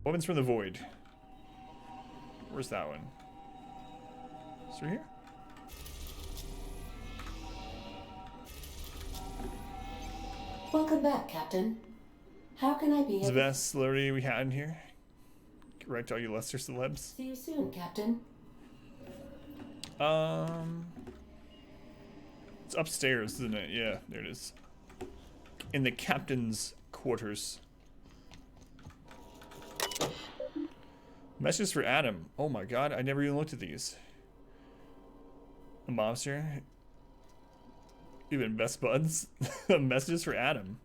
Weapons from the void. Where's that one? Is it here? Welcome back, Captain. How can I be The best celebrity we had in here. Correct all you Lester celebs. See you soon, Captain. It's upstairs, isn't it? Yeah, there it is. In the captain's quarters. Messages for Adam. Oh my god, I never even looked at these. A mobster. Even best buds. Messages for Adam.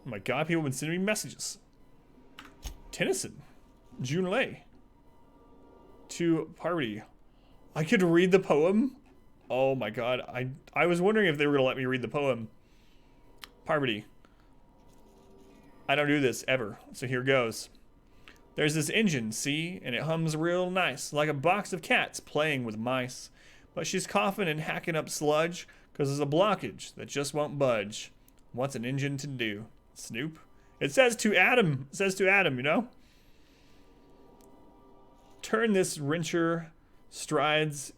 Oh my god, people have been sending me messages. Tennyson. June Lay. To Parvati. I could read the poem? Oh my god, I was wondering if they were gonna let me read the poem. Parvati. I don't do this ever, so here goes. There's this engine, see, and it hums real nice, like a box of cats playing with mice. But she's coughing and hacking up sludge, cause there's a blockage that just won't budge. What's an engine to do? Snoop? It says to Adam. It says to Adam, you know? Then this wrencher strides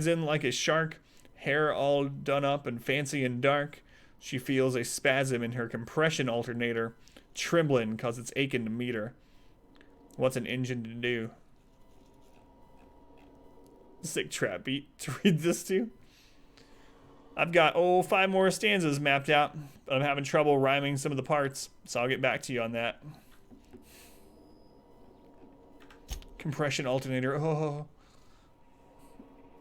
in like a shark, hair all done up and fancy and dark. She feels a spasm in her compression alternator, trembling cause it's aching to meet her. What's an engine to do? Sick trap beat to read this to. I've got 5 more stanzas mapped out, but I'm having trouble rhyming some of the parts, so I'll get back to you on that. Compression alternator. Oh.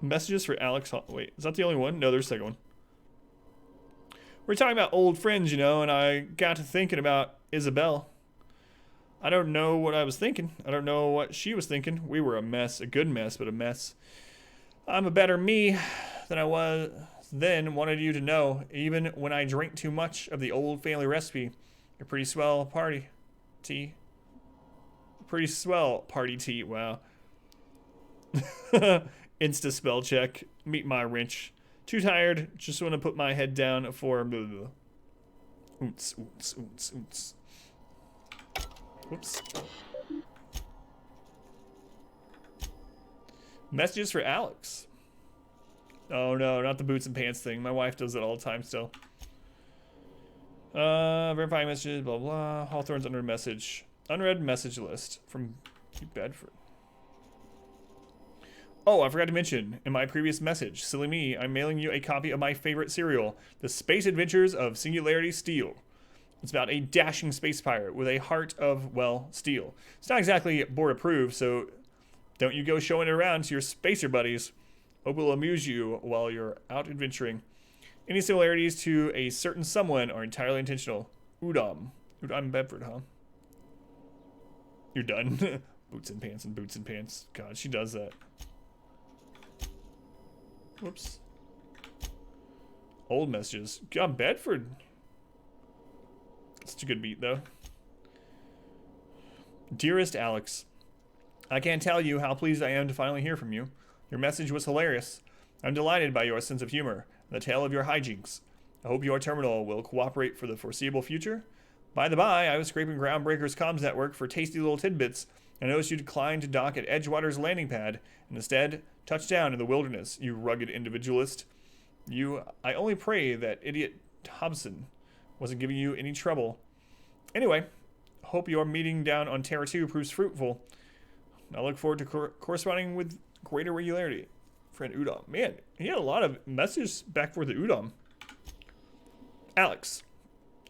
Messages for Alex. Wait, is that the only one? No, there's a second one. We're talking about old friends, you know, and I got to thinking about Isabel. I don't know what I was thinking. I don't know what she was thinking. We were a mess. A good mess, but a mess. I'm a better me than I was then. Wanted you to know, even when I drink too much of the old family recipe, a pretty swell party tea. Pretty swell party tea. Wow. Insta spell check. Meet my wrench. Too tired. Just want to put my head down for blah, blah. Oonts, oonts, oonts, oonts. Whoops. Messages for Alex. Oh no, not the boots and pants thing. My wife does it all the time still. Verifying messages, blah blah. Hawthorne's under message. Unread message list from Bedford. Oh, I forgot to mention, in my previous message, silly me, I'm mailing you a copy of my favorite serial, The Space Adventures of Singularity Steel. It's about a dashing space pirate with a heart of, well, steel. It's not exactly board approved, so don't you go showing it around to your spacer buddies. Hope it'll amuse you while you're out adventuring. Any similarities to a certain someone are entirely intentional. Udom. Udom Bedford, huh? You're done. Boots and pants and boots and pants. God, she does that. Whoops. Old messages. God, Bedford. Such a good beat, though. Dearest Alex, I can't tell you how pleased I am to finally hear from you. Your message was hilarious. I'm delighted by your sense of humor and the tale of your hijinks. I hope your terminal will cooperate for the foreseeable future. By the by, I was scraping Groundbreaker's comms network for tasty little tidbits and noticed you declined to dock at Edgewater's landing pad and instead touched down in the wilderness, you rugged individualist. I only pray that idiot Hobson wasn't giving you any trouble. Anyway, hope your meeting down on Terra 2 proves fruitful. I look forward to corresponding with greater regularity. Friend Udom. Man, he had a lot of messages back for the Udom. Alex,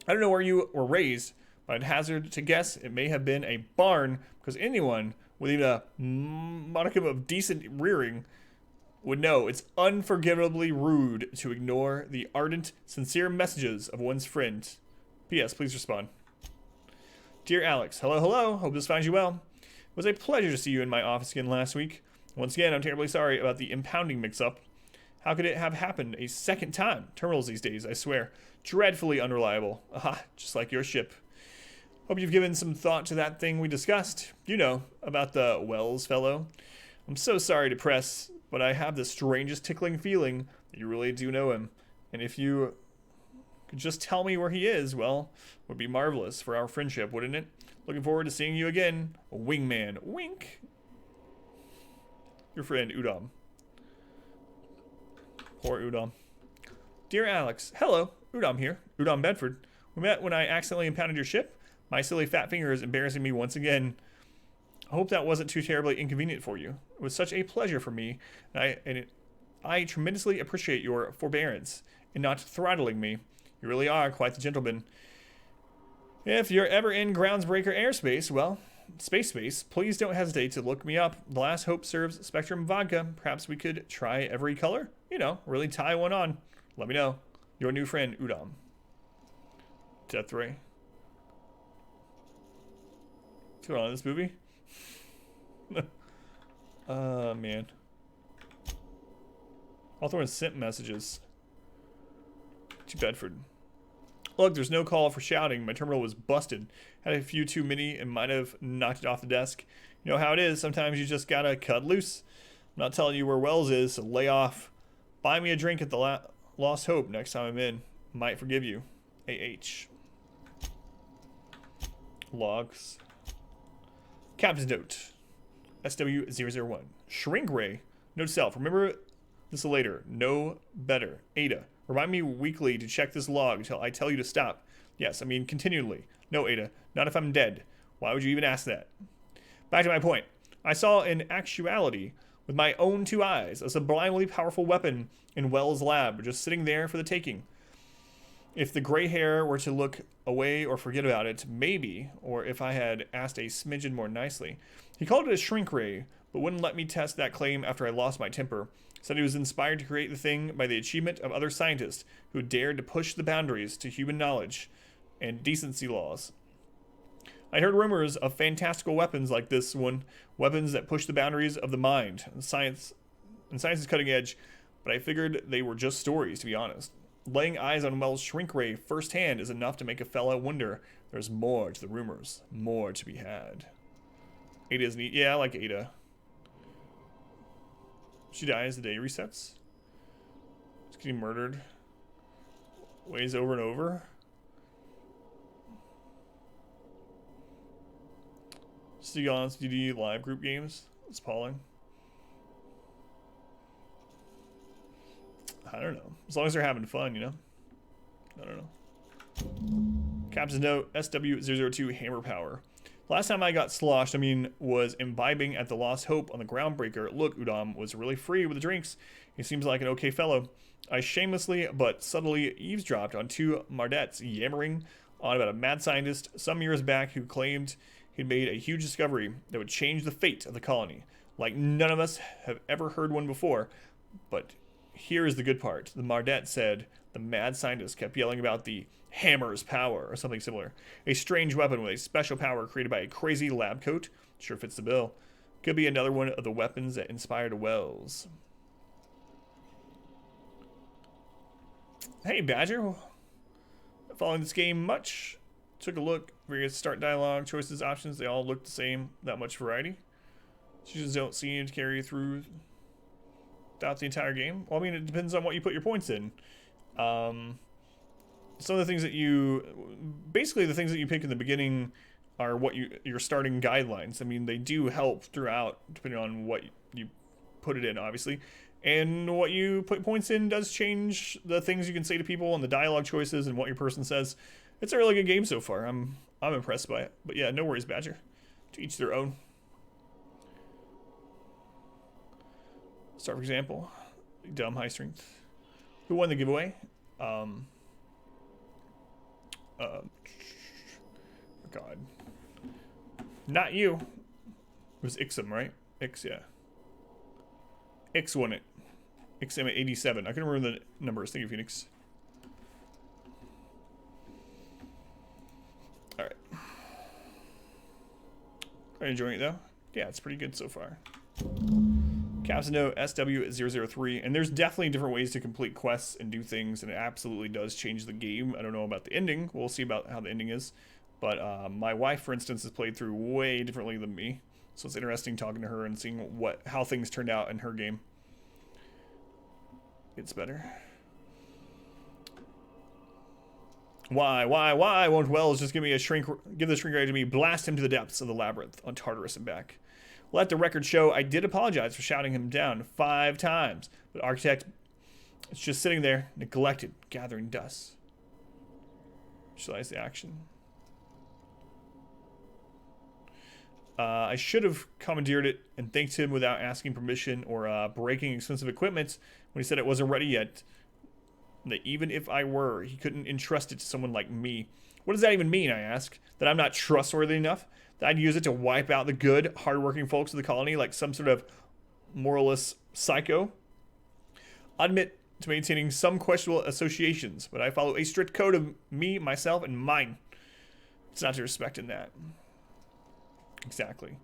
I don't know where you were raised, but I'd hazard to guess it may have been a barn, because anyone with even a modicum of decent rearing would know it's unforgivably rude to ignore the ardent, sincere messages of one's friend. P.S. Please respond. Dear Alex, hello. Hope this finds you well. It was a pleasure to see you in my office again last week. Once again, I'm terribly sorry about the impounding mix-up. How could it have happened a second time? Terminals these days, I swear. Dreadfully unreliable. Aha, just like your ship. Hope you've given some thought to that thing we discussed. You know, about the Wells fellow. I'm so sorry to press, but I have the strangest tickling feeling that you really do know him. And if you Could just tell me where he is, well, would be marvelous for our friendship, wouldn't it? Looking forward to seeing you again. Wingman. Wink. Your friend, Udom. Poor Udom. Dear Alex. Hello. Udom here. Udom Bedford. We met when I accidentally impounded your ship. My silly fat finger is embarrassing me once again. I hope that wasn't too terribly inconvenient for you. It was such a pleasure for me, and I tremendously appreciate your forbearance in not throttling me. You really are quite the gentleman. If you're ever in groundsbreaker airspace, well, space, please don't hesitate to look me up. The Last Hope serves Spectrum vodka. Perhaps we could try every color. You know, really tie one on. Let me know. Your new friend, Udom. Death Ray. What's going on in this movie? Man. Hawthorne sent messages to Bedford. Look, there's no call for shouting. My terminal was busted. Had a few too many and might have knocked it off the desk. You know how it is. Sometimes you just gotta cut loose. I'm not telling you where Wells is, so lay off. Buy me a drink at the Lost Hope next time I'm in. Might forgive you. AH. Logs. Captain's note. SW001. Shrink Ray. Note to self. Remember this later. No better. Ada. Remind me weekly to check this log until I tell you to stop. Yes, I mean continually. No, Ada. Not if I'm dead. Why would you even ask that? Back to my point. I saw in actuality, with my own two eyes, a sublimely powerful weapon in Wells' lab, just sitting there for the taking. If the gray hair were to look away or forget about it, maybe, or if I had asked a smidgen more nicely. He called it a shrink ray, but wouldn't let me test that claim after I lost my temper. Said he was inspired to create the thing by the achievement of other scientists who dared to push the boundaries to human knowledge and decency laws. I heard rumors of fantastical weapons like this one, weapons that push the boundaries of the mind. Science is cutting edge, but I figured they were just stories, to be honest. Laying eyes on Wells' shrink ray firsthand is enough to make a fella wonder there's more to the rumors, more to be had. Ada's neat. Yeah, I like Ada. She dies, the day resets. She's getting murdered. Ways over and over. See on DD live group games. It's appalling. I don't know. As long as they're having fun, you know? I don't know. Captain's note, SW002 hammer power. Last time I got sloshed, was imbibing at the Lost Hope on the Groundbreaker. Look, Udom was really free with the drinks. He seems like an okay fellow. I shamelessly but subtly eavesdropped on two Mardettes yammering on about a mad scientist some years back who claimed he'd made a huge discovery that would change the fate of the colony. Like none of us have ever heard one before. But here is the good part. The Mardette said the mad scientist kept yelling about the hammer's power or something similar. A strange weapon with a special power created by a crazy lab coat. Sure fits the bill. Could be another one of the weapons that inspired Wells. Hey, Badger. Following this game much? Took a look. Various start dialogue, choices, options. They all look the same. That much variety. Choices don't seem to carry through throughout the entire game. Well, it depends on what you put your points in. Some of the things that basically the things that you pick in the beginning are what your starting guidelines. They do help throughout, depending on what you put it in, obviously. And what you put points in does change the things you can say to people and the dialogue choices and what your person says. It's a really good game so far. I'm impressed by it. But yeah, no worries, Badger. To each their own. Start, for example, dumb high strength. Who won the giveaway? God. Not you. It was Ixum, right? Ix, yeah. Ix won it. Ixum at 87. I couldn't remember the numbers. Thank you, Phoenix. Alright. Are you enjoying it, though? Yeah, it's pretty good so far. Captain note, SW003. And there's definitely different ways to complete quests and do things, and it absolutely does change the game. I don't know about the ending. We'll see about how the ending is. But my wife, for instance, has played through way differently than me. So it's interesting talking to her and seeing how things turned out in her game. It's better. Why won't Wells just give the shrink ray to me, blast him to the depths of the labyrinth on Tartarus and back? Let the record show I did apologize for shouting him down 5 times, but Architect is just sitting there, neglected, gathering dust. Visualize the action. I should have commandeered it and thanked him without asking permission or breaking expensive equipment when he said it wasn't ready yet. That even if I were, he couldn't entrust it to someone like me. What does that even mean, I ask? That I'm not trustworthy enough? That I'd use it to wipe out the good, hardworking folks of the colony like some sort of moralist psycho? I admit to maintaining some questionable associations, but I follow a strict code of me, myself, and mine. It's not to respect in that. Exactly.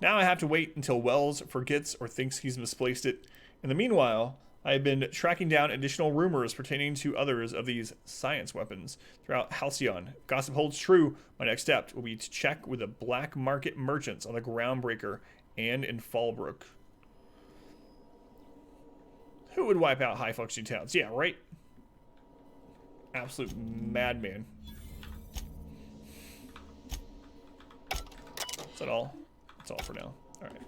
Now I have to wait until Wells forgets or thinks he's misplaced it. In the meanwhile, I have been tracking down additional rumors pertaining to others of these science weapons throughout Halcyon. If gossip holds true, my next step will be to check with the black market merchants on the Groundbreaker and in Fallbrook. Who would wipe out high-functioning towns? Yeah, right? Absolute madman. Is that all? That's all for now. All right.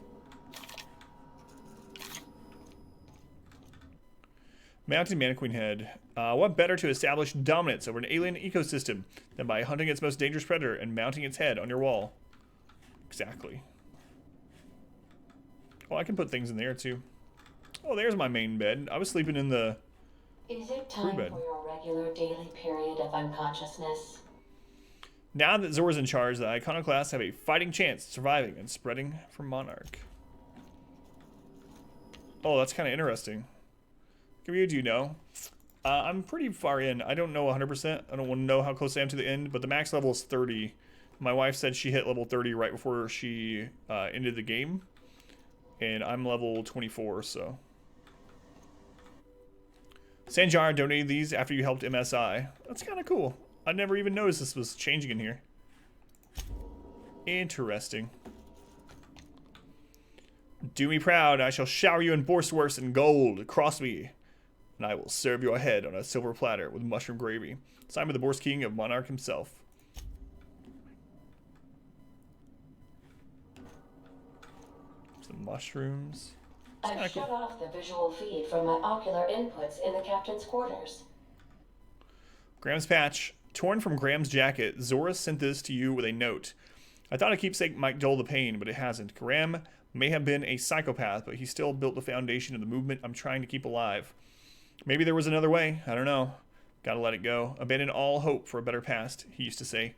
Mounting Mannequin Head. What better to establish dominance over an alien ecosystem than by hunting its most dangerous predator and mounting its head on your wall? Exactly. Oh, I can put things in there too. Oh, there's my main bed. I was sleeping in the Is it time for your regular daily period of unconsciousness? Now that Zor's in charge, the Iconoclasts have a fighting chance of surviving and spreading from Monarch. Oh, that's kind of interesting. Do you know? I'm pretty far in. I don't know 100%. I don't want to know how close I am to the end, but the max level is 30. My wife said she hit level 30 right before she ended the game. And I'm level 24, so. Sanjar donated these after you helped MSI. That's kind of cool. I never even noticed this was changing in here. Interesting. Do me proud, I shall shower you in borsworst and gold. Cross me, and I will serve your head on a silver platter with mushroom gravy. Signed by the Bourse King of Monarch himself. Some mushrooms. I've shut off the visual feed from my ocular inputs in the captain's quarters. Graham's patch. Torn from Graham's jacket, Zora sent this to you with a note. I thought a keepsake might dull the pain, but it hasn't. Graham may have been a psychopath, but he still built the foundation of the movement I'm trying to keep alive. Maybe there was another way. I don't know. Gotta let it go. Abandon all hope for a better past, he used to say.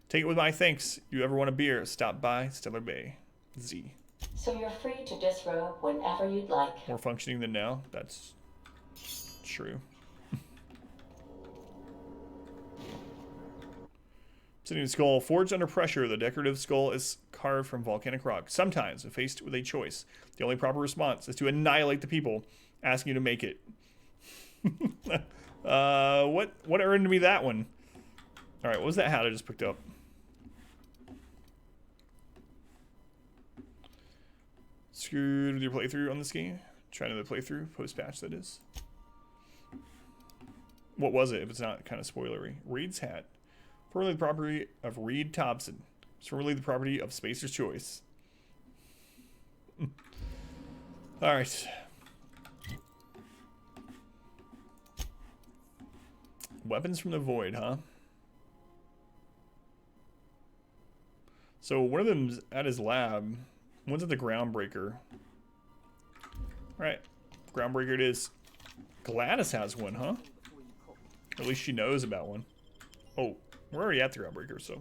Take it with my thanks. You ever want a beer, stop by Stellar Bay. Z. So you're free to disrobe whenever you'd like. More functioning than now. That's true. Obsidian skull. Forged under pressure, the decorative skull is carved from volcanic rock. Sometimes, if faced with a choice, the only proper response is to annihilate the people asking you to make it. What earned me that one? All right, what was that hat I just picked up? Screwed with your playthrough on this game? Trying another playthrough, post-patch that is. What was it if it's not kind of spoilery? Reed's hat. Formerly the property of Reed Thompson. It's formerly the property of Spacer's Choice. Alright. Weapons from the Void, huh? So one of them's at his lab. One's at the Groundbreaker. Alright. Groundbreaker it is. Gladys has one, huh? At least she knows about one. Oh, we're already at the Groundbreaker, so.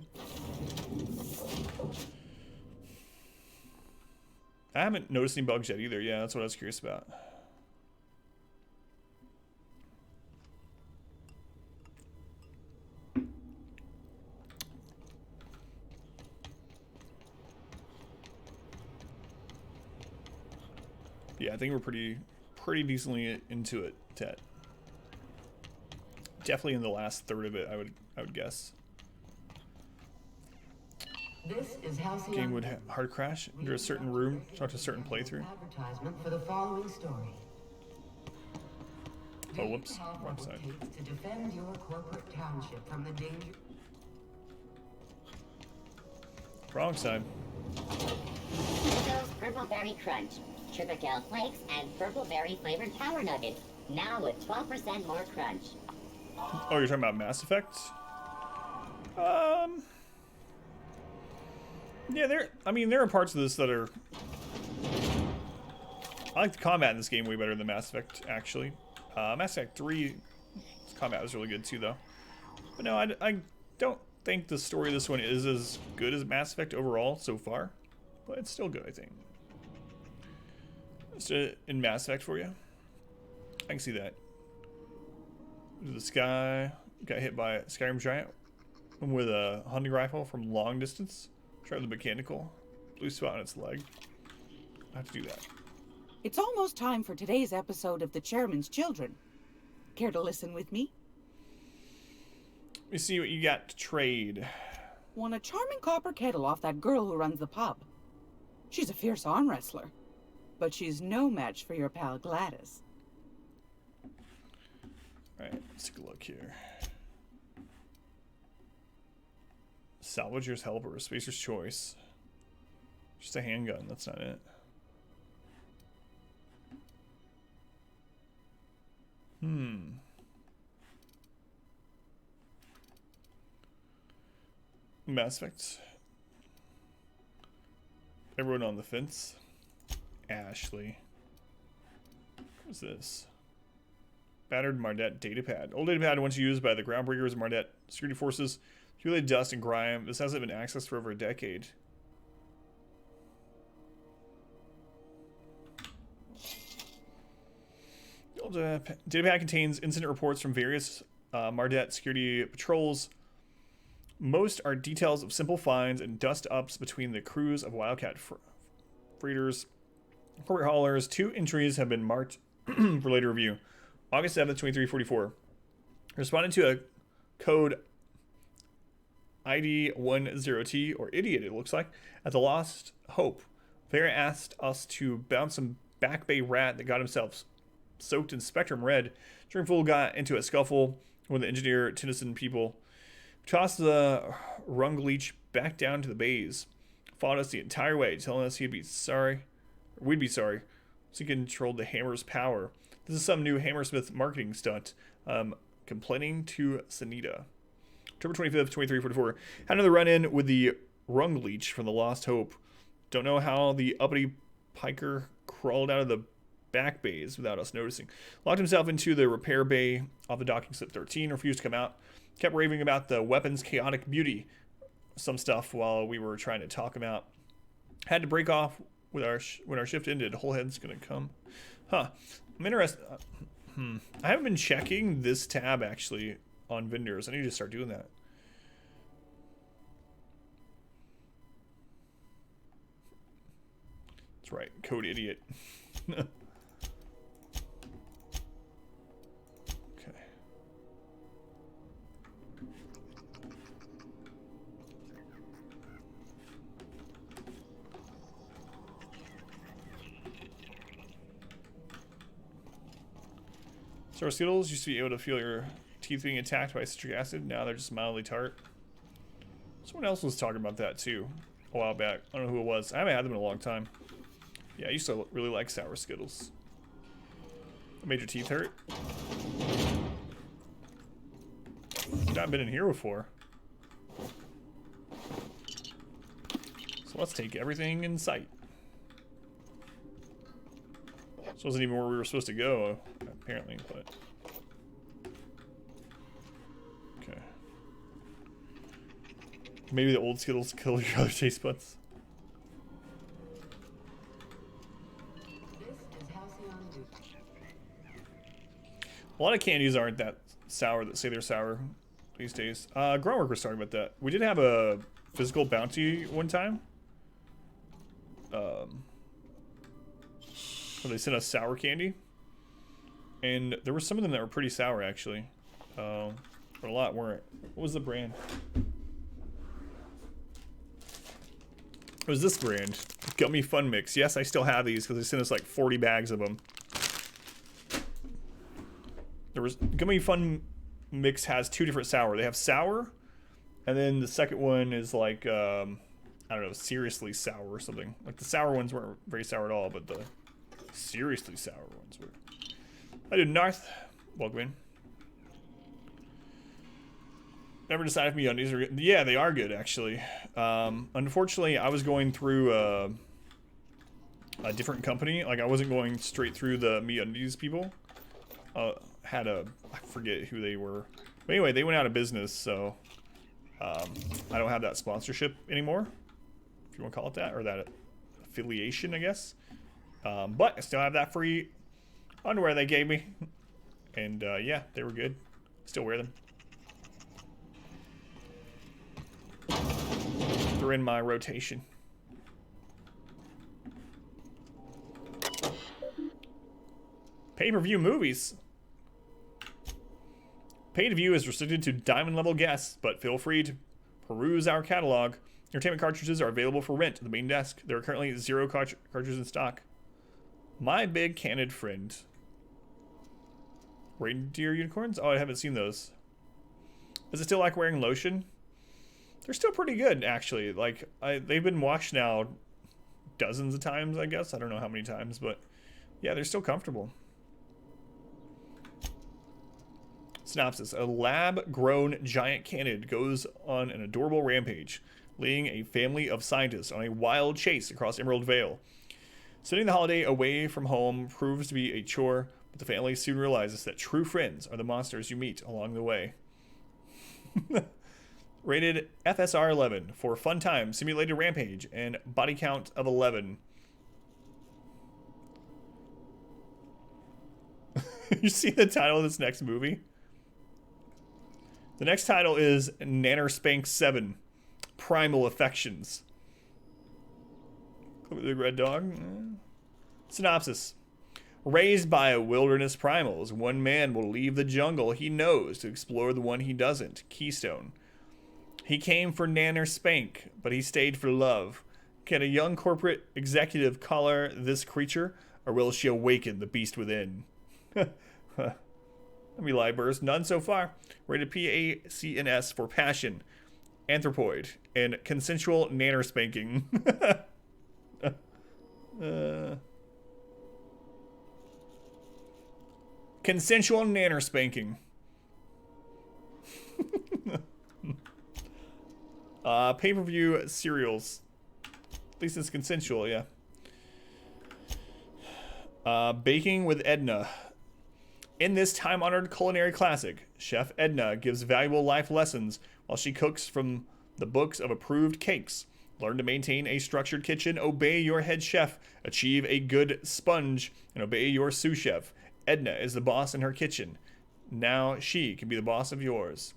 I haven't noticed any bugs yet either. Yeah, that's what I was curious about. Yeah, I think we're pretty decently into it, Tet. Definitely in the last third of it, I would guess. This is Halcyon. Game would hard crash under a certain room, start a certain playthrough. Advertisement for the following story. Oh, whoops. Do you have Wrong what side. it takes to defend your corporate township from the danger? Wrong side. Those purple berry crunch, sugar kale flakes, and purple berry flavored power nuggets. Now with 12% more crunch. Oh, you're talking about Mass Effect? Yeah, there are parts of this that are... I like the combat in this game way better than Mass Effect, actually. Mass Effect 3, combat was really good too, though. But no, I don't think the story of this one is as good as Mass Effect overall so far. But it's still good, I think. Just in Mass Effect for you. I can see that. This guy got hit by a Skyrim giant with a hunting rifle from long distance. Try the mechanical. Blue spot on its leg. I have to do that. It's almost time for today's episode of The Chairman's Children. Care to listen with me? Let me see what you got to trade. Won a charming copper kettle off that girl who runs the pub. She's a fierce arm wrestler, but she's no match for your pal Gladys. Alright, let's take a look here. Salvager's Helper, Spacer's Choice. Just a handgun, that's not it. Mass Effect. Everyone on the fence. Ashley. What's this? Battered Mardet datapad. Old datapad once used by the groundbreakers of Mardet security forces. Accumulated dust and grime. This hasn't been accessed for over a decade. The old datapad contains incident reports from various Mardet security patrols. Most are details of simple finds and dust-ups between the crews of Wildcat freighters, corporate haulers. 2 entries have been marked for later review. August 7th, 2344. Responding to a code ID 10T, or idiot it looks like, at the Lost Hope. Vera asked us to bounce some Back Bay rat that got himself soaked in Spectrum Red. During Fool got into a scuffle with the engineer Tennyson people. Tossed the rung leech back down to the bays. Fought us the entire way, telling us we'd be sorry. So he controlled the hammer's power. This is some new Hammersmith marketing stunt. Complaining to Sanita. October 25th, 2344. Had another run-in with the rung leech from the Lost Hope. Don't know how the uppity piker crawled out of the back bays without us noticing. Locked himself into the repair bay off the docking slip 13. Refused to come out. Kept raving about the weapon's chaotic beauty. Some stuff while we were trying to talk him out. Had to break off with when our shift ended. Whole head's gonna come. Huh. I'm interested. I haven't been checking this tab actually on vendors. I need to start doing that. That's right. Code idiot. Okay. Sour Skittles used to be able to feel your teeth being attacked by citric acid. Now they're just mildly tart. Someone else was talking about that too a while back. I don't know who it was. I haven't had them in a long time. Yeah, I used to really like Sour Skittles. What made your teeth hurt? You've not been in here before. So let's take everything in sight. This wasn't even where we were supposed to go, apparently, but... Okay. Maybe the old Skittles kill your other taste buds. This is Halcyon. A lot of candies aren't that sour that say they're sour these days. Groundwork was talking about that. We did have a physical bounty one time. Where they sent us sour candy. And there were some of them that were pretty sour, actually. But a lot weren't. What was the brand? It was this brand. Gummy Fun Mix. Yes, I still have these because they sent us like 40 bags of them. There was Gummy Fun Mix has 2 different sour. They have sour, and then the second one is like I don't know, seriously sour or something. Like the sour ones weren't very sour at all, but the seriously sour ones were. I did Narth. Welcome in. Never decided if MeUndies are good. Yeah, they are good actually. Unfortunately, I was going through a different company. Like I wasn't going straight through the MeUndies people. I forget who they were. But anyway, they went out of business, so I don't have that sponsorship anymore, if you want to call it that, or that affiliation, I guess. But I still have that free underwear they gave me, and yeah, they were good. Still wear them. They're in my rotation. Pay-per-view movies. Pay-to-view is restricted to diamond level guests, but feel free to peruse our catalog. Entertainment cartridges are available for rent at the main desk. There are currently 0 cartridges in stock. My Big Candid Friend. Reindeer unicorns? Oh, I haven't seen those. Is it still like wearing lotion? They're still pretty good, actually. Like, they've been washed now dozens of times, I guess. I don't know how many times, but yeah, they're still comfortable. Synopsis. A lab-grown giant canid goes on an adorable rampage, leading a family of scientists on a wild chase across Emerald Vale. Spending the holiday away from home proves to be a chore, but the family soon realizes that true friends are the monsters you meet along the way. Rated FSR 11 for fun time, simulated rampage, and body count of 11. You see the title of this next movie? The next title is Nanner Spank 7, Primal Affections. The red dog. Synopsis. Raised by wilderness primals, one man will leave the jungle he knows to explore the one he doesn't, Keystone. He came for Nanner Spank, but he stayed for love. Can a young corporate executive collar this creature, or will she awaken the beast within? Let me lie, Burst. None so far. Rated PACNS for passion, anthropoid, and consensual nanner spanking. Consensual nanner spanking. Pay-per-view serials. At least it's consensual, yeah. Baking with Edna. In this time-honored culinary classic, Chef Edna gives valuable life lessons while she cooks from the books of approved cakes. Learn to maintain a structured kitchen, obey your head chef, achieve a good sponge, and obey your sous chef. Edna is the boss in her kitchen. Now she can be the boss of yours.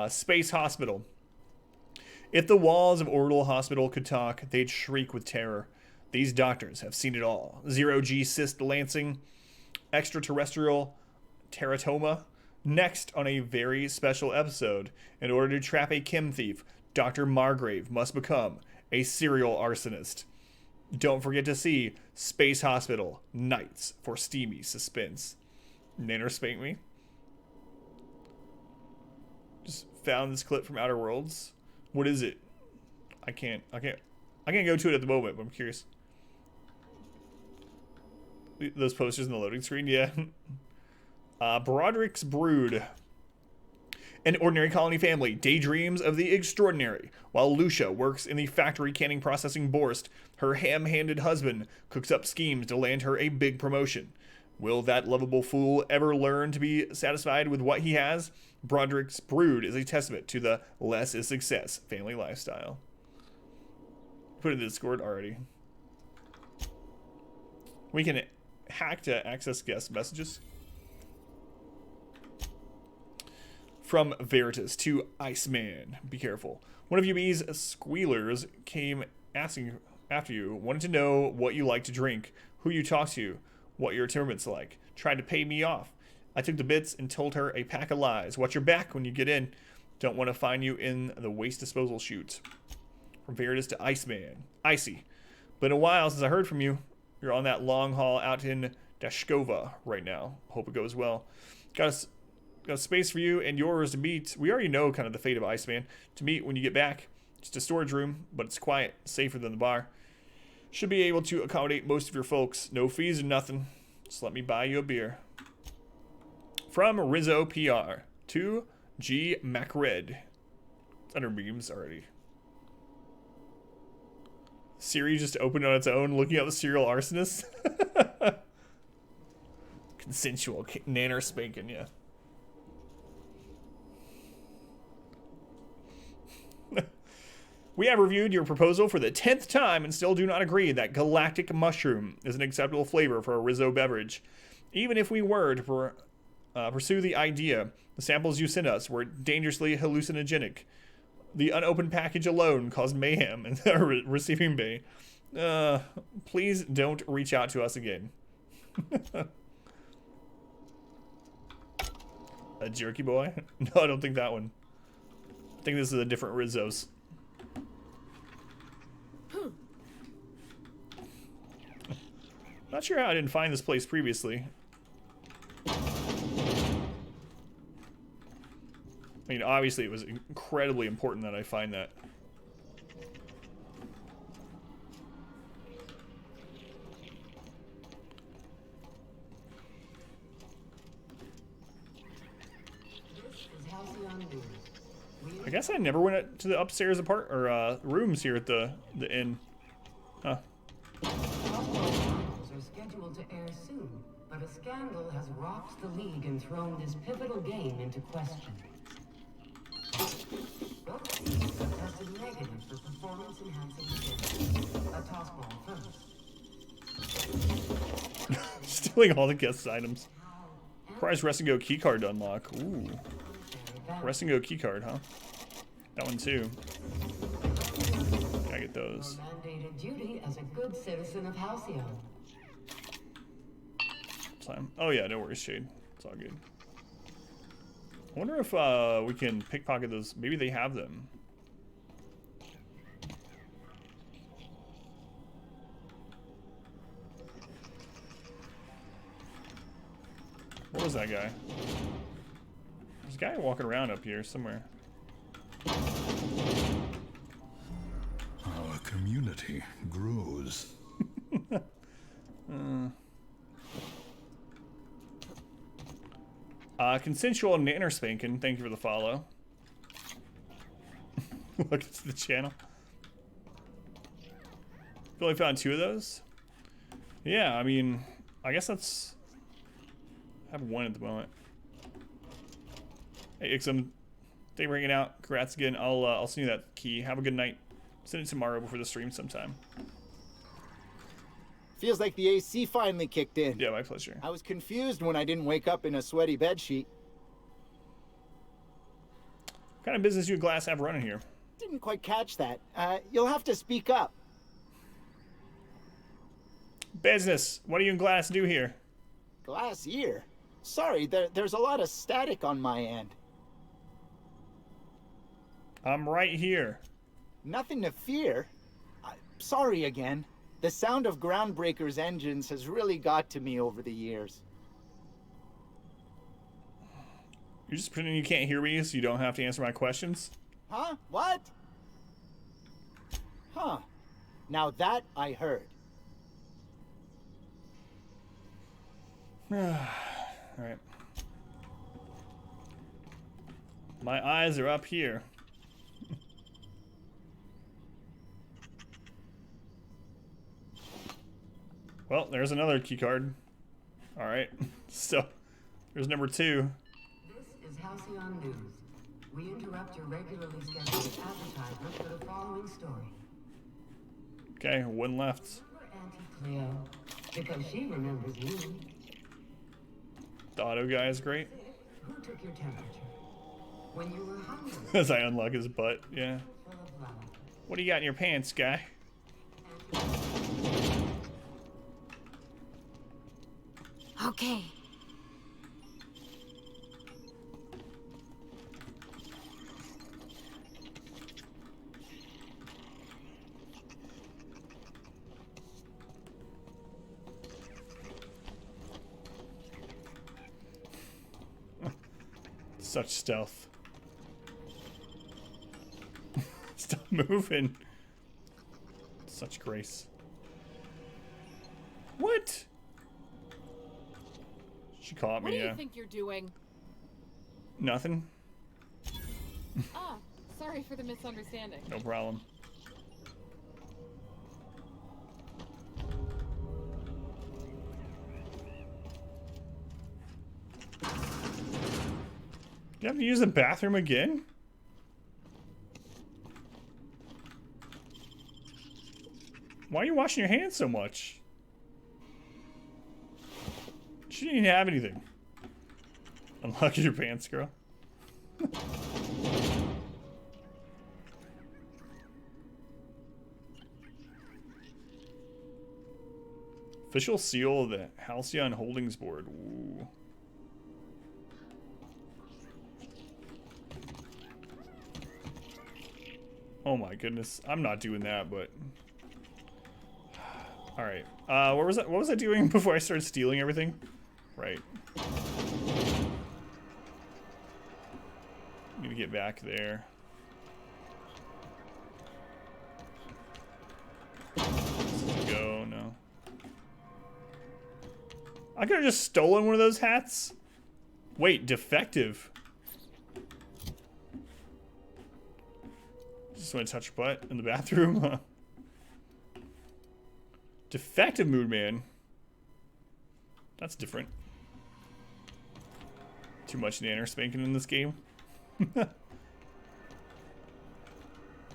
Space Hospital. If the walls of Orbital Hospital could talk, they'd shriek with terror. These doctors have seen it all. Zero-G cyst lancing, extraterrestrial teratoma. Next on a very special episode, in order to trap a chem thief, Dr. Margrave must become a serial arsonist. Don't forget to see Space Hospital Nights for steamy suspense. Nanner Spank Me. Just found this clip from Outer Worlds. What is it? I can't go to it at the moment, but I'm curious. Those posters in the loading screen, yeah. Broderick's Brood. An ordinary colony family daydreams of the extraordinary. While Lucia works in the factory canning processing Borst, her ham-handed husband cooks up schemes to land her a big promotion. Will that lovable fool ever learn to be satisfied with what he has? Broderick's Brood is a testament to the less is success family lifestyle. Put it in the Discord already. We can hack to access guest messages. From Veritas to Iceman. Be careful. One of UB's squealers came asking after you, wanted to know what you like to drink, who you talk to, what your temperament's like. Tried to pay me off. I took the bits and told her a pack of lies. Watch your back when you get in. Don't want to find you in the waste disposal chute. From Veritas to Iceman. Icy. Been a while since I heard from you. You're on that long haul out in Dashkova right now. Hope it goes well. Got a space for you and yours to meet. We already know kind of the fate of Iceman. To meet when you get back. Just a storage room, but it's quiet, safer than the bar. Should be able to accommodate most of your folks. No fees or nothing. Just let me buy you a beer. From Rizzo PR to G. Macred. It's under memes already. Siri just opened on its own, looking at the serial arsonist. Consensual nanner spanking, yeah. We have reviewed your proposal for the 10th time and still do not agree that galactic mushroom is an acceptable flavor for a Rizzo beverage. Even if we were to pursue the idea, the samples you sent us were dangerously hallucinogenic. The unopened package alone caused mayhem in the receiving bay. Please don't reach out to us again. A jerky boy? No, I don't think that one. I think this is a different Rizzo's. Not sure how I didn't find this place previously. I mean, obviously it was incredibly important that I find that. This is Halcyon News. I guess I never went to the upstairs rooms here at the inn. Huh. Are scheduled to air soon, but a scandal has rocked the league and thrown this pivotal game into question. Both teams have tested negative for performance-enhancing skills. A tossball first. Stealing all the guest items. Prize rest and go keycard to unlock. Ooh. Rest and go keycard, huh? That one too. Gotta get those. Your mandated duty as a good citizen of Halcyon. Time. Oh yeah, no worries, Shade. It's all good. I wonder if we can pickpocket those. Maybe they have them. What was that guy? There's a guy walking around up here somewhere. Our community grows. Consensual nanner spanking. Thank you for the follow. Look to the channel. Feel like I found 2 of those. Yeah, I mean, I guess that's. I have 1 at the moment. Hey, Ixum, thank you for hanging out. Congrats again. I'll send you that key. Have a good night. Send it tomorrow before the stream sometime. Feels like the AC finally kicked in. Yeah, my pleasure. I was confused when I didn't wake up in a sweaty bedsheet. What kind of business you and Glass have running here? Didn't quite catch that. You'll have to speak up. Business. What do you and Glass do here? Glass ear? Sorry, there's a lot of static on my end. I'm right here. Nothing to fear. Sorry again. The sound of Groundbreaker's engines has really got to me over the years. You're just pretending you can't hear me so you don't have to answer my questions? Huh? What? Huh. Now that I heard. Alright. My eyes are up here. Well, there's another key card. Alright. So, there's number 2. This is Halcyon News. We interrupt your regularly scheduled advertisement for the following story. Okay, 1 left. Remember Auntie Cleo? Because she remembers you. The auto guy is great. Who took your temperature? When you were hungry. As I unlock his butt, yeah. Full of love. What do you got in your pants, guy? Okay. Such stealth. Stop moving. Such grace. What? She caught What me, do yeah. you think you're doing? Nothing. Ah, sorry for the misunderstanding. No problem. You have to use the bathroom again? Why are you washing your hands so much? She didn't even have anything. Unlock your pants, girl. Official seal of the Halcyon Holdings Board. Ooh. Oh my goodness. I'm not doing that, but... Alright. What was I doing before I started stealing everything? Right. Need to get back there. Go, no. I could have just stolen one of those hats. Wait, defective. Just want to touch your butt in the bathroom. Defective mood man. That's different. Too much nanner spanking in this game. On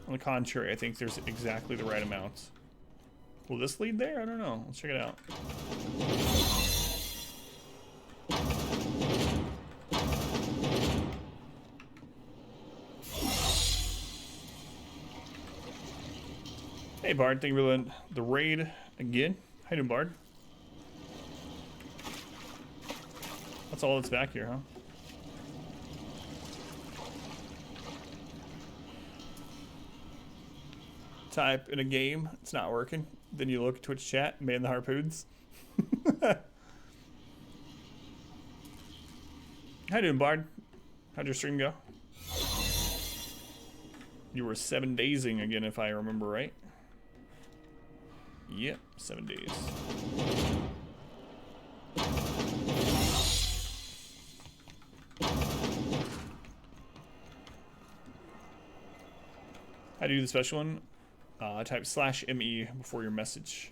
the contrary, I think there's exactly the right amount. Will this lead there? I don't know. Let's check it out. Hey Bard, thank you for the raid again. How you doing, Bard? That's all that's back here, huh? Type in a game, it's not working. Then you look at Twitch chat, man the harpoons. How you doing, Bard? How'd your stream go? You were 7 daysing again, if I remember right. Yep, 7 days. How do you do the special one? Type /ME before your message.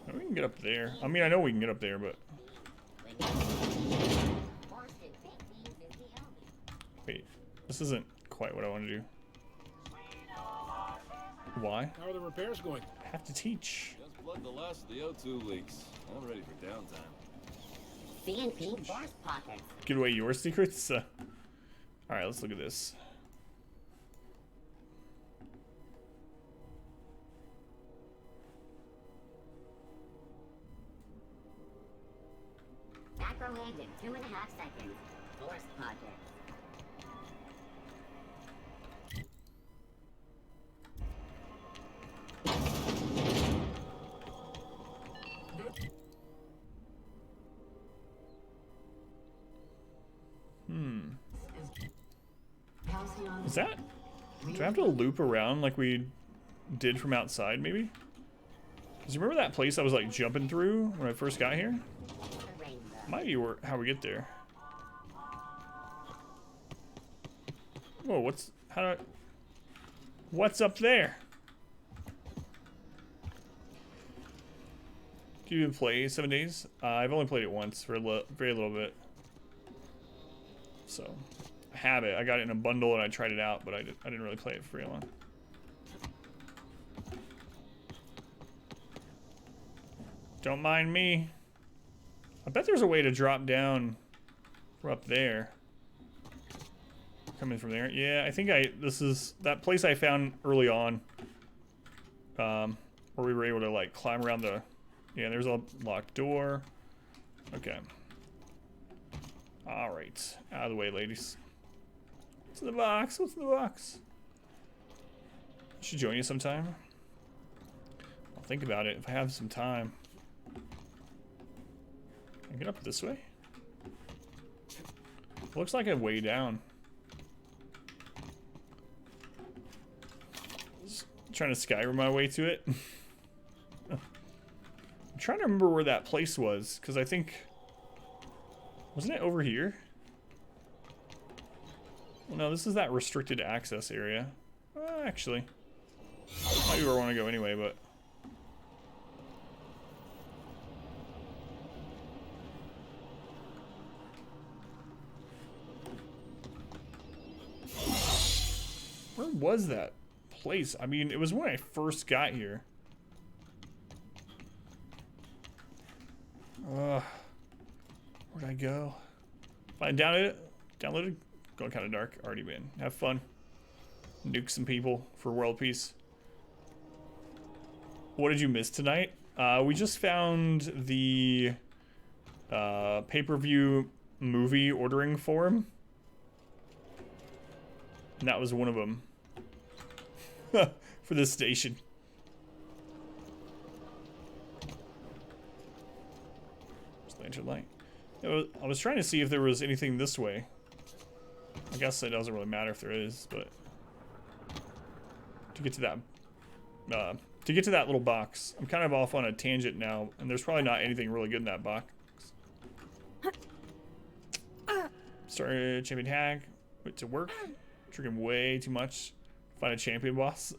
Oh, we can get up there. I mean, I know we can get up there, but... Wait, this isn't quite what I want to do. Why? How are the repairs going? I have to teach. Just plugged the last of the O2 leaks. I'm ready for downtime. CNP boss pockets. Give away your secrets? Alright, let's look at this. Macro engine, 2.5 seconds. Force pocket. Halcyon. Is that? Do I have to loop around like we did from outside, maybe? Because you remember that place I was like jumping through when I first got here? Might be how we get there. Whoa, what's up there? Can you even play 7 days? I've only played it once for a very little bit. So, I have it. I got it in a bundle and I tried it out, but I didn't really play it for very long. Don't mind me. I bet there's a way to drop down from up there. Coming from there. Yeah, I think this is that place I found early on. Where we were able to like climb around the... Yeah, there's a locked door. Okay. Alright. Out of the way, ladies. What's in the box? What's in the box? I should join you sometime. I'll think about it if I have some time. Can I get up this way? Looks like a way down. Just trying to Skyrim my way to it. I'm trying to remember where that place was, because I think... Wasn't it over here? Well, no, this is that restricted access area. Actually. Not where I want to go anyway, but... Where was that place? I mean, it was when I first got here. Where'd I go? I downloaded. Going kind of dark. Already been. Have fun. Nuke some people for world peace. What did you miss tonight? We just found the pay-per-view movie ordering form. And that was one of them. For this station. Just lantern light. I was trying to see if there was anything this way. I guess it doesn't really matter if there is, but to get to that little box, I'm kind of off on a tangent now, and there's probably not anything really good in that box. Started champion hag. Wait to work. Drinking way too much. Find a champion boss.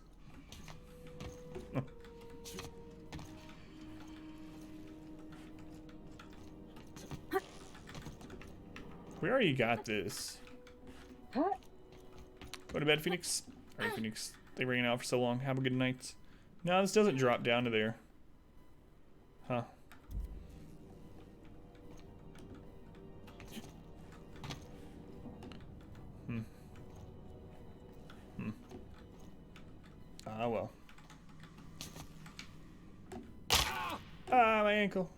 We already got this. Go to bed, Phoenix. Alright, Phoenix. They ran out for so long. Have a good night. No, this doesn't drop down to there. Huh. Ah, well. Ah, my ankle.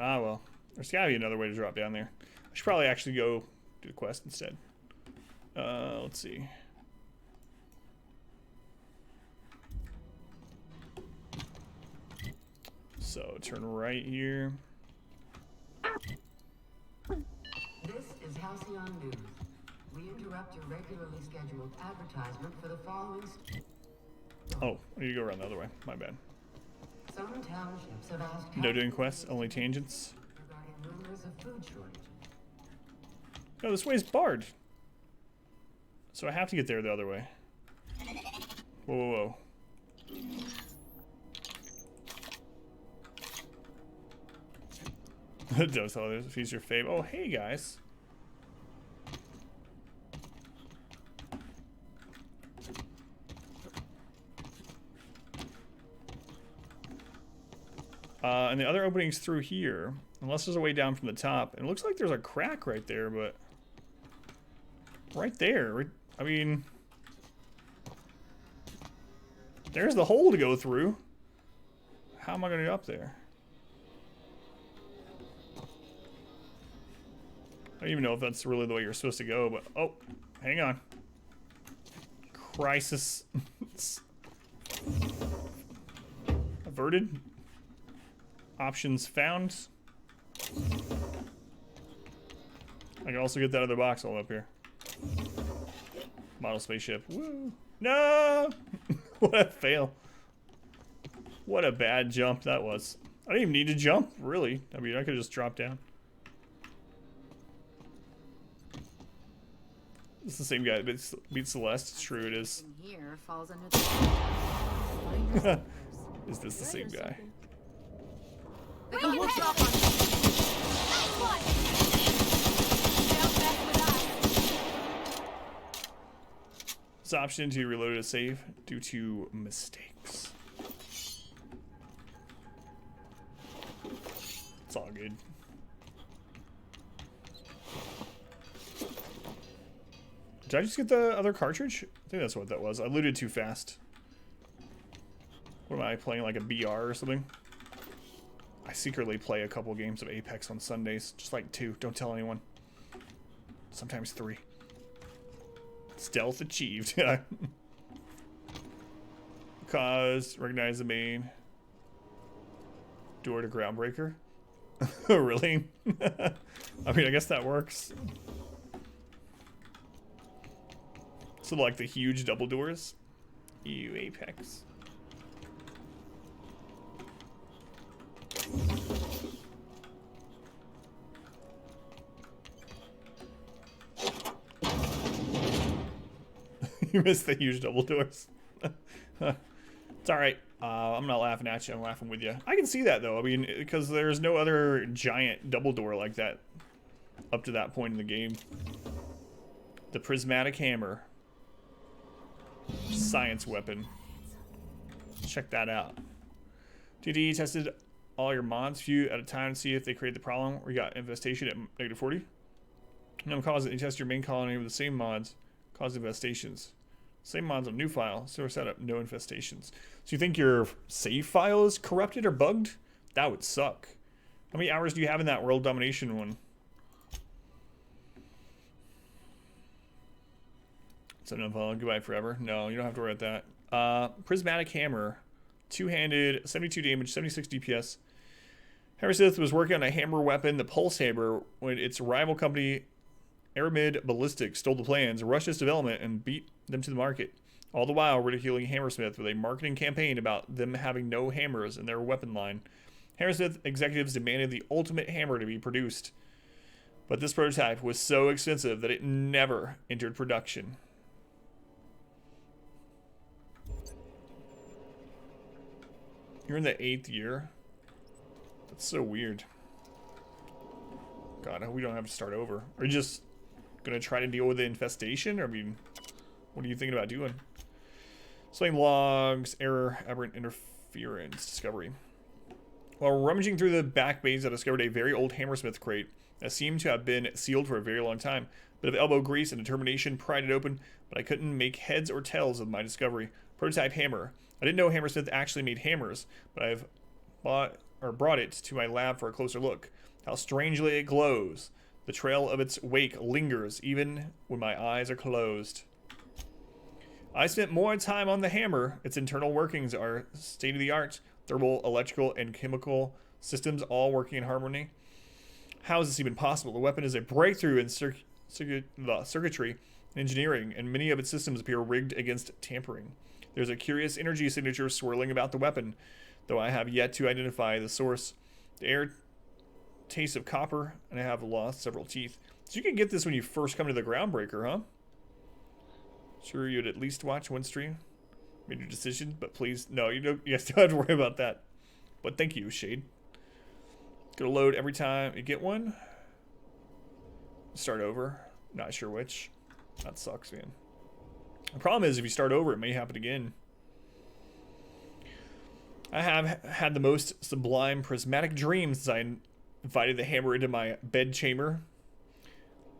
Ah, well. There's gotta be another way to drop down there. I should probably actually go do the quest instead. Let's see. So, turn right here. This is Halcyon News. We interrupt your regularly scheduled advertisement for the following... Oh, I need to go around the other way. My bad. Some townships have asked... No doing quests, only tangents. ...regarding rumors of food shortages. No, this way's barred. So I have to get there the other way. Whoa, whoa, whoa. Don't tell others if he's your fave. Oh, hey, guys. And the other opening's through here. Unless there's a way down from the top. And it looks like there's a crack right there, but... Right there. I mean... There's the hole to go through. How am I going to get up there? I don't even know if that's really the way you're supposed to go, but... Oh, hang on. Crisis. Averted. Options found. I can also get that other box all up here. Model spaceship. Woo! No! What a fail. What a bad jump that was. I didn't even need to jump, really. I mean, I could have just dropped down. It's the same guy that beat Celeste. It's true, it is. Here falls under the... Is this the same guy? What's up on This option to reload a save due to mistakes. It's all good. Did I just get the other cartridge? I think that's what that was. I looted too fast. What am I playing, like a BR or something? I secretly play a couple games of Apex on Sundays. Just like 2. Don't tell anyone. Sometimes 3. Stealth achieved. cause. Recognize the main door to groundbreaker. Really? I mean, I guess that works. So like the huge double doors. Ew, Apex. You missed the huge double doors. It's alright. I'm not laughing at you, I'm laughing with you. I can see that though, I mean, because there's no other giant double door like that up to that point in the game. The prismatic hammer. Science weapon. Check that out. TD tested all your mods few at a time to see if they create the problem. We got infestation at -40. No cause it. You test your main colony with the same mods, cause infestations. Same mods on new file, similar setup, no infestations. So you think your save file is corrupted or bugged? That would suck. How many hours do you have in that world domination one? So no, goodbye forever. No, you don't have to worry about that. Prismatic hammer, two-handed, 72 damage, 76 DPS. Hammersmith was working on a hammer weapon, the Pulse Hammer, when its rival company, Aramid Ballistics, stole the plans, rushed its development, and beat them to the market. All the while ridiculing Hammersmith with a marketing campaign about them having no hammers in their weapon line. Hammersmith executives demanded the ultimate hammer to be produced, but this prototype was so expensive that it never entered production. You're in the 8th year? That's so weird. God, I hope we don't have to start over. Are you just gonna try to deal with the infestation? Or, I mean, what are you thinking about doing? Slaying logs, error, aberrant interference, discovery. While rummaging through the back bays, I discovered a very old Hammersmith crate that seemed to have been sealed for a very long time. Bit of elbow grease and determination pried it open, but I couldn't make heads or tails of my discovery. Prototype hammer. I didn't know Hammersmith actually made hammers, but I've brought it to my lab for a closer look. How strangely it glows. The trail of its wake lingers even when my eyes are closed. I spent more time on the hammer. Its internal workings are state-of-the-art. Thermal, electrical, and chemical systems all working in harmony. How is this even possible? The weapon is a breakthrough in circuitry and engineering, and many of its systems appear rigged against tampering. There's a curious energy signature swirling about the weapon, though I have yet to identify the source. The air tastes of copper, and I have lost several teeth. So you can get this when you first come to the Groundbreaker, huh? Sure, you'd at least watch one stream. Made your decision, but please, no, you don't. You still have to worry about that. But thank you, Shade. Gonna load every time you get one. Start over. Not sure which. That sucks, man. The problem is, if you start over, it may happen again. I have had the most sublime prismatic dreams as I invited the hammer into my bed chamber.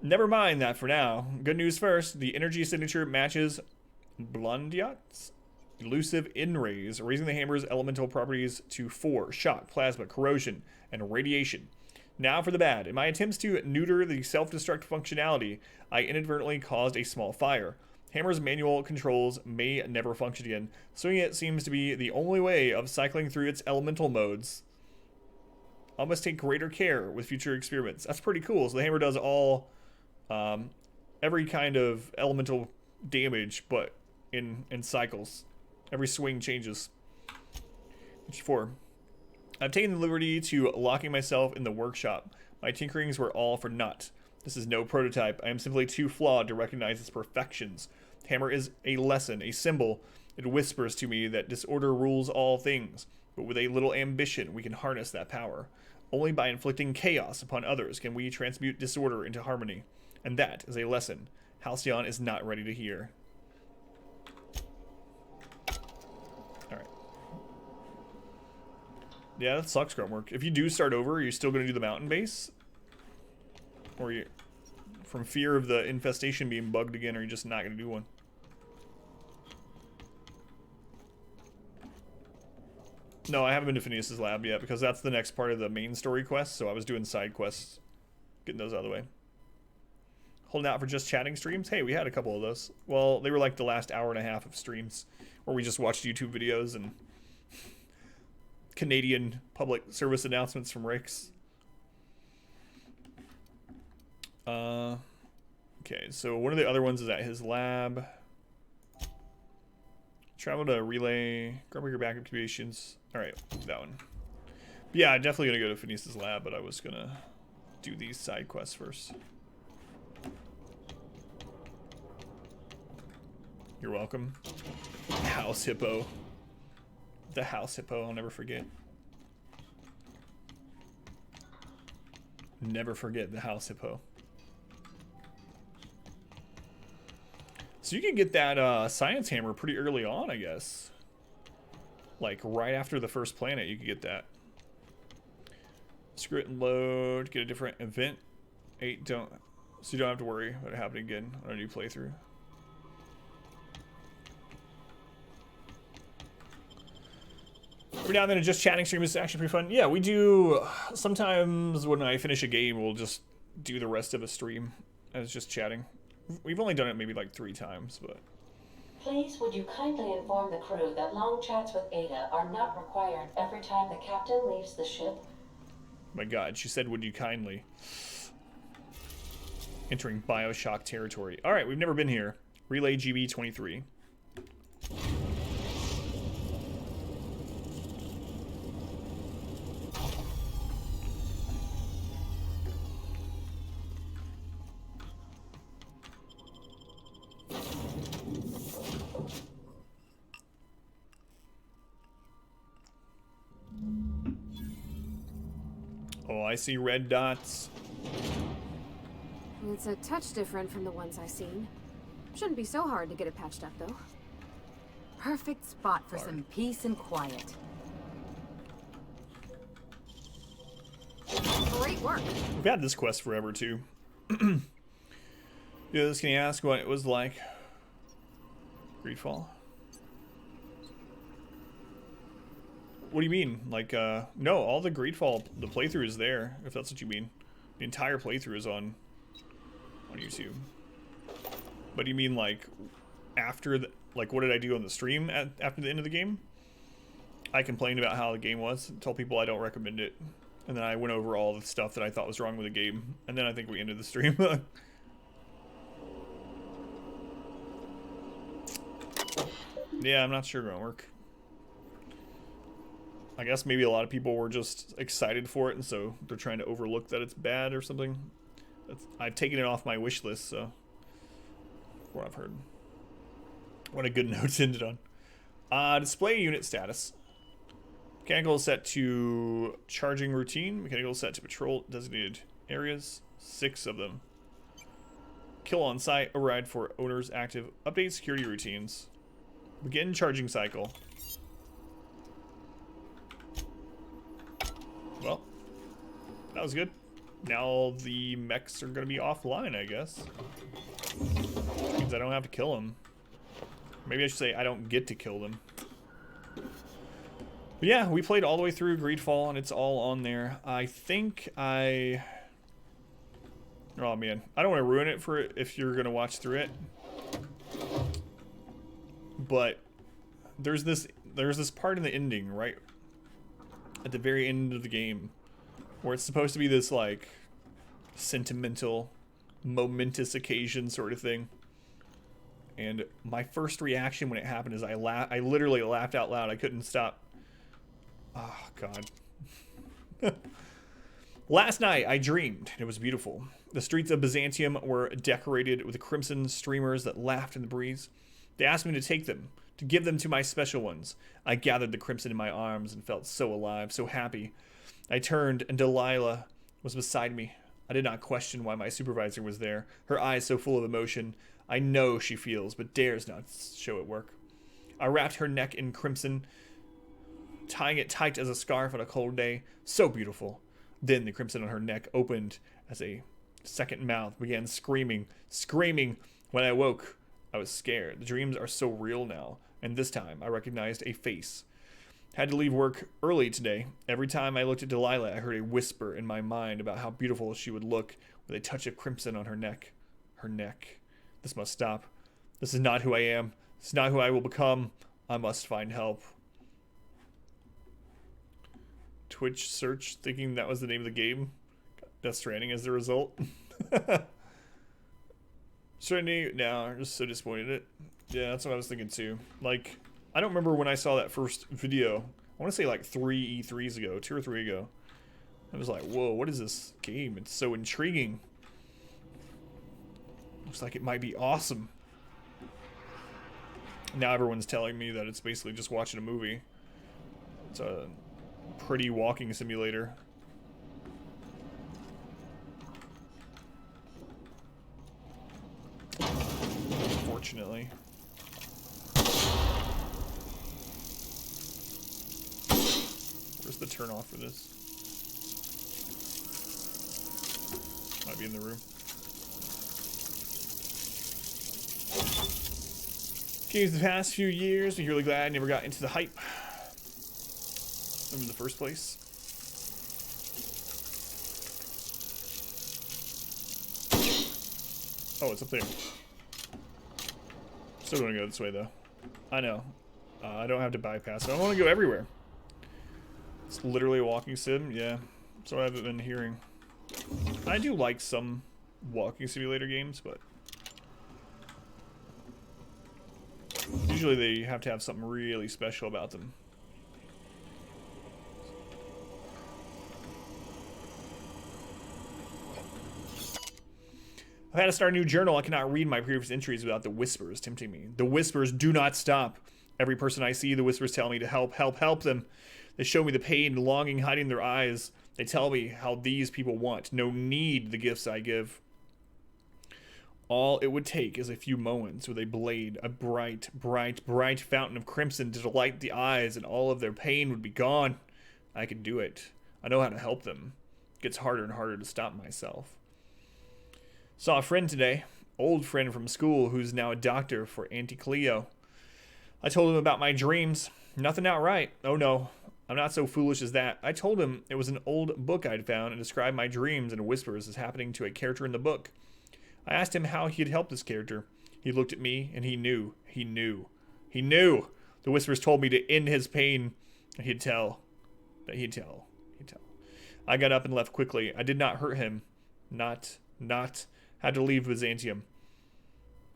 Never mind that for now. Good news first. The energy signature matches Blondiot's elusive N-rays, raising the hammer's elemental properties to 4. Shock, plasma, corrosion, and radiation. Now for the bad. In my attempts to neuter the self-destruct functionality, I inadvertently caused a small fire. Hammer's manual controls may never function again. Swinging it seems to be the only way of cycling through its elemental modes. I must take greater care with future experiments. That's pretty cool. So the hammer does all, every kind of elemental damage, but in cycles. Every swing changes. 4. I've taken the liberty to locking myself in the workshop. My tinkerings were all for naught. This is no prototype. I am simply too flawed to recognize its perfections. Hammer is a lesson, a symbol. It whispers to me that disorder rules all things, but with a little ambition, we can harness that power. Only by inflicting chaos upon others can we transmute disorder into harmony. And that is a lesson Halcyon is not ready to hear. Alright. Yeah, that sucks, Gruntwork. If you do start over, are you still going to do the mountain base? Or you, from fear of the infestation being bugged again, are you just not going to do one? No, I haven't been to Phineas's lab yet, because that's the next part of the main story quest, so I was doing side quests, getting those out of the way. Holding out for just chatting streams? Hey, we had a couple of those. Well, they were like the last hour and a half of streams where we just watched YouTube videos and Canadian public service announcements from Ricks. Okay, so one of the other ones is at his lab. Travel to relay, Grumbreaker backup activations. Alright, that one. Yeah, I'm definitely gonna go to Phineas's lab, but I was gonna do these side quests first. You're welcome. House Hippo. The House Hippo, I'll never forget. Never forget the House Hippo. So you can get that science hammer pretty early on, I guess. Like right after the first planet, you can get that. Screw it and load. Get a different event. 8 don't. So you don't have to worry about it happening again on a new playthrough. Every now and then, just chatting stream is actually pretty fun. Yeah, we do. Sometimes when I finish a game, we'll just do the rest of a stream as just chatting. We've only done it maybe like 3 times, but. Please, would you kindly inform the crew that long chats with Ada are not required every time the captain leaves the ship? My God, she said, "Would you kindly?" Entering Bioshock territory. All right, we've never been here. Relay GB23. Oh, I see red dots. It's a touch different from the ones I've seen. Shouldn't be so hard to get it patched up, though. Perfect spot for some peace and quiet. Great work. We've had this quest forever, too. Yeah, this can you ask what it was like? Greedfall. What do you mean? Like, no, all the Greedfall, the playthrough is there, if that's what you mean. The entire playthrough is on YouTube. But do you mean, like, after the, like, what did I do on the stream after the end of the game? I complained about how the game was, told people I don't recommend it. And then I went over all the stuff that I thought was wrong with the game. And then I think we ended the stream. Yeah, I'm not sure it's gonna work. I guess maybe a lot of people were just excited for it, and so they're trying to overlook that it's bad or something. I've taken it off my wish list, so what I've heard. What a good note to end it on. Display unit status. Mechanical is set to charging routine. Mechanical is set to patrol designated areas. 6 of them. Kill on site. Override for owners active. Update security routines. Begin charging cycle. Well, that was good. Now the mechs are going to be offline, I guess. Means I don't have to kill them. Maybe I should say I don't get to kill them. But yeah, we played all the way through Greedfall, and it's all on there. I think I... Oh, man. I don't want to ruin it for it if you're going to watch through it. But there's this part in the ending, right? At the very end of the game, where it's supposed to be this like sentimental, momentous occasion sort of thing. And my first reaction when it happened is I literally laughed out loud. I couldn't stop. Oh God. Last night I dreamed. It was beautiful. The streets of Byzantium were decorated with crimson streamers that laughed in the breeze. They asked me to take them, to give them to my special ones. I gathered the crimson in my arms and felt so alive, so happy. I turned, and Delilah was beside me. I did not question why my supervisor was there, her eyes so full of emotion. I know she feels, but dares not show at work. I wrapped her neck in crimson, tying it tight as a scarf on a cold day. So beautiful. Then the crimson on her neck opened as a second mouth began screaming. When I woke, I was scared. The dreams are so real now. And this time, I recognized a face. Had to leave work early today. Every time I looked at Delilah, I heard a whisper in my mind about how beautiful she would look with a touch of crimson on her neck. her neck. This must stop. This is not who I am. This is not who I will become. I must find help. Twitch search, thinking that was the name of the game. Death Stranding as the result. Stranding, no, I'm just so disappointed in it. Yeah, that's what I was thinking too. Like, I don't remember when I saw that first video. I want to say like 3 E3s ago, 2 or 3 ago. I was like, whoa, what is this game? It's so intriguing. Looks like it might be awesome. Now everyone's telling me that it's basically just watching a movie. It's a pretty walking simulator. Unfortunately. Where's the turn off for this? Might be in the room. Games the past few years, I'm really glad I never got into the hype in the first place. Oh, it's up there. Still gonna go this way though. I know. I don't have to bypass it. I want to go everywhere. It's literally a walking sim. Yeah, that's what I've been hearing. I do like some walking simulator games, but usually they have to have something really special about them. I've had to start a new journal. I cannot read my previous entries without the whispers tempting me. The whispers do not stop. Every person I see, the whispers tell me to help, help, help them. They show me the pain and longing hiding in their eyes. They tell me how these people want, no need the gifts I give. All it would take is a few moments with a blade, a bright, bright, bright fountain of crimson to delight the eyes, and all of their pain would be gone. I can do it. I know how to help them. It gets harder and harder to stop myself. Saw a friend today, old friend from school who's now a doctor for Auntie Cleo. I told him about my dreams. Nothing outright. Oh no, I'm not so foolish as that. I told him it was an old book I'd found and described my dreams in whispers as happening to a character in the book. I asked him how he'd help this character. He looked at me and he knew. He knew. He knew. The whispers told me to end his pain. He'd tell. He'd tell. He'd tell. I got up and left quickly. I did not hurt him. Not. Had to leave Byzantium.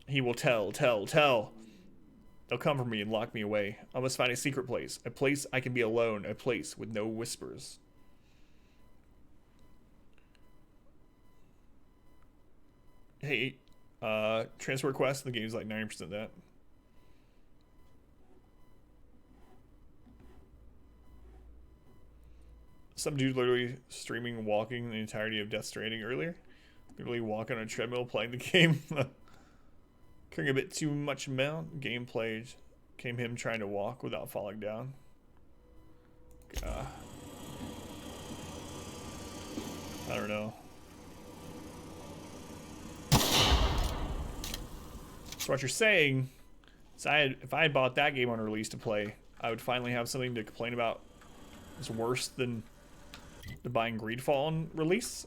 He will tell. They'll come for me and lock me away. I must find a secret place. A place I can be alone. A place with no whispers. Hey, transfer request. The game's like 90% of that. Some dude literally streaming walking the entirety of Death Stranding earlier. Literally walking on a treadmill playing the game. Caring a bit too much about gameplay came him trying to walk without falling down. I don't know. So what you're saying is if I had bought that game on release to play, I would finally have something to complain about. It's worse than the buying Greedfall on release.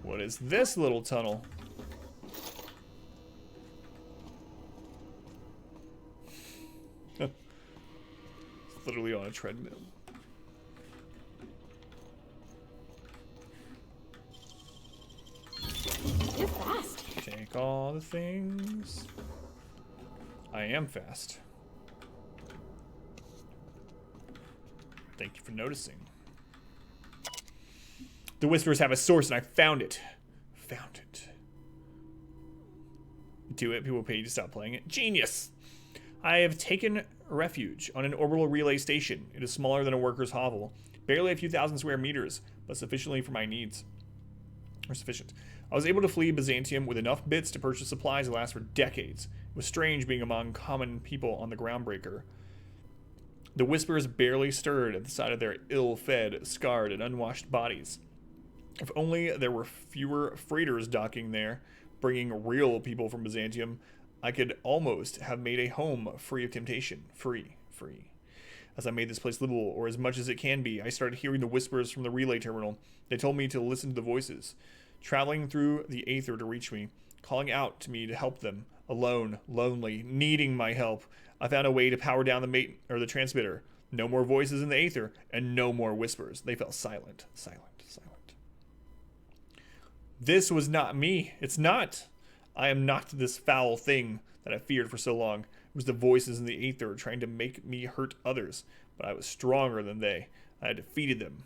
What is this little tunnel? It's literally on a treadmill. You're fast. Take all the things. I am fast. Thank you for noticing. The whispers have a source, and I found it. Found it. Do it. People pay you to stop playing it. Genius! I have taken refuge on an orbital relay station. It is smaller than a worker's hovel. Barely a few thousand square meters, but sufficiently for my needs. Or sufficient. I was able to flee Byzantium with enough bits to purchase supplies that last for decades. It was strange being among common people on the groundbreaker. The whispers barely stirred at the sight of their ill-fed, scarred, and unwashed bodies. If only there were fewer freighters docking there, bringing real people from Byzantium, I could almost have made a home free of temptation. Free. as I made this place livable, or as much as it can be. I started hearing the whispers from the relay terminal. They told me to listen to the voices, traveling through the aether to reach me, calling out to me to help them. Alone, lonely, needing my help. I found a way to power down the transmitter. No more voices in the aether, and no more whispers. They fell silent, silent, silent. This was not me. It's not. I am not this foul thing that I feared for so long. It was the voices in the aether trying to make me hurt others, but I was stronger than they. I had defeated them.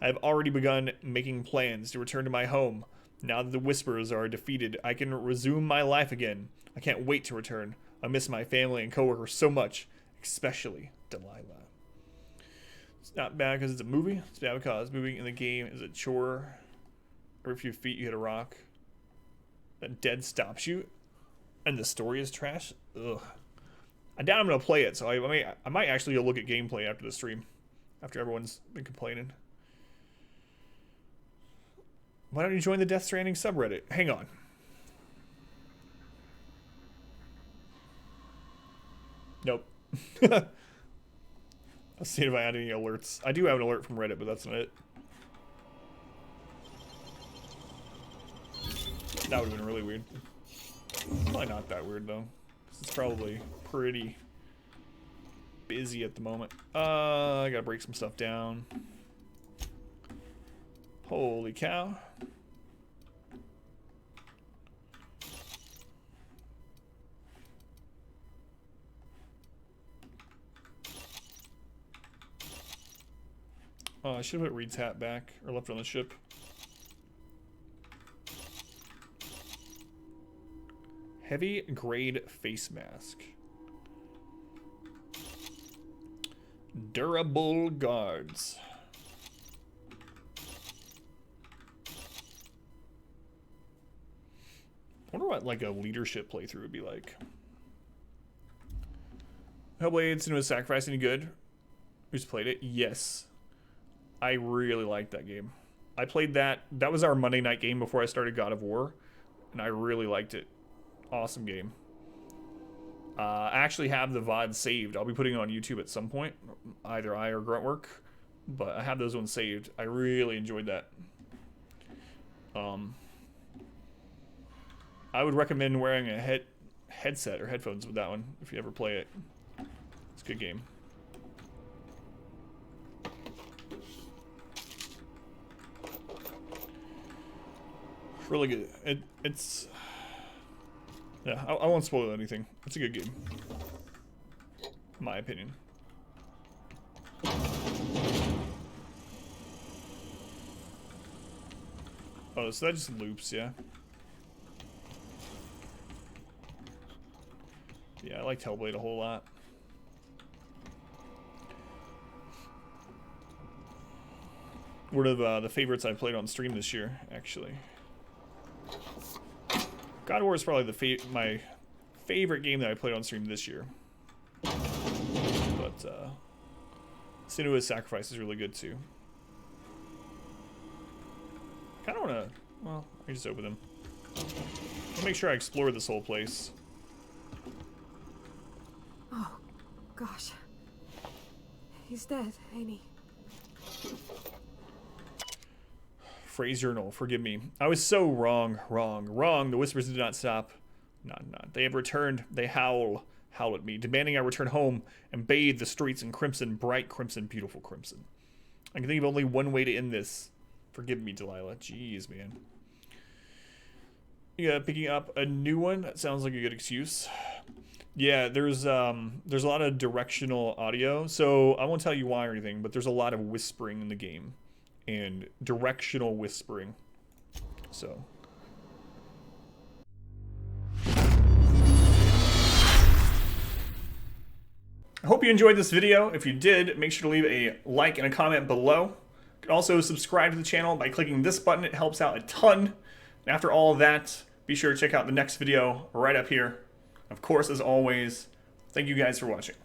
I have already begun making plans to return to my home. Now that the whispers are defeated, I can resume my life again. I can't wait to return. I miss my family and coworkers so much, especially Delilah. It's not bad because it's a movie. It's bad because moving in the game is a chore. Every few feet you hit a rock. A dead stops you. And the story is trash. Ugh. I doubt I'm going to play it, so I might actually go look at gameplay after the stream. After everyone's been complaining. Why don't you join the Death Stranding subreddit? Hang on. Nope. I'll see if I add any alerts. I do have an alert from Reddit, but that's not it. That would have been really weird. Probably not that weird, though. 'Cause it's probably pretty busy at the moment. I gotta break some stuff down. Holy cow. I should have put Reed's hat back, or left it on the ship. Heavy grade face mask. Durable guards. I wonder what like a leadership playthrough would be like. Hellblade: Senua's Sacrifice any good? Who's played it? Yes. I really liked that game. I played that. That was our Monday night game before I started God of War, and I really liked it. Awesome game. I actually have the VOD saved. I'll be putting it on YouTube at some point, either I or Gruntwork, but I have those ones saved. I really enjoyed that. I would recommend wearing a headset or headphones with that one if you ever play it. It's a good game. Really good. It's yeah. I won't spoil anything. It's a good game, in my opinion. Oh, so that just loops, yeah. Yeah, I liked Hellblade a whole lot. One of the favorites I played on stream this year, actually. God of War is probably my favorite game that I played on stream this year. But Senua's Sacrifice is really good too. Kind of want to, well, I can just open them. I'll make sure I explore this whole place. Oh, gosh. He's dead, ain't he? Phrase journal, forgive me. I was so wrong. The whispers did not stop. Not. They have returned. They howl at me, demanding I return home and bathe the streets in crimson, bright crimson, beautiful crimson. I can think of only one way to end this. Forgive me, Delilah. Jeez, man. Yeah, picking up a new one. That sounds like a good excuse. Yeah, there's a lot of directional audio, so I won't tell you why or anything, but there's a lot of whispering in the game. And directional whispering. So. I hope you enjoyed this video. If you did, make sure to leave a like and a comment below. You can also subscribe to the channel by clicking this button. It helps out a ton. And after all of that, be sure to check out the next video right up here. Of course, as always, thank you guys for watching.